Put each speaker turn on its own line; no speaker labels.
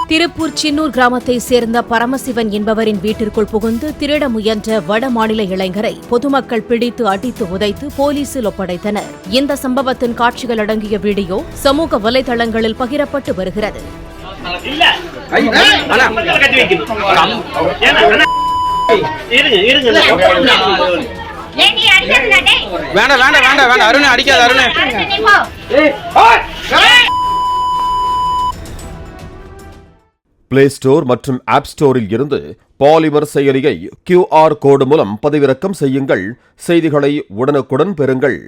திருப்பூர் சின்னூர் கிராமத்தை சேர்ந்த பரமசிவன் என்பவரின் வீட்டிற்குள் புகுந்து திருட முயன்ற வட மாநில இளைஞரை பொதுமக்கள் பிடித்து அடித்து உதைத்து போலீசில் ஒப்படைத்தனர். இந்த சம்பவத்தின் காட்சிகள் அடங்கிய வீடியோ சமூக வலைதளங்களில் பகிரப்பட்டு வருகிறது.
பிளே ஸ்டோர் மற்றும் ஆப் ஸ்டோரில் இருந்து பாலிமர் செயலியை QR கோடு மூலம் பதிவிறக்கம் செய்யுங்கள். செய்திகளை உடனுக்குடன் பெறுங்கள்.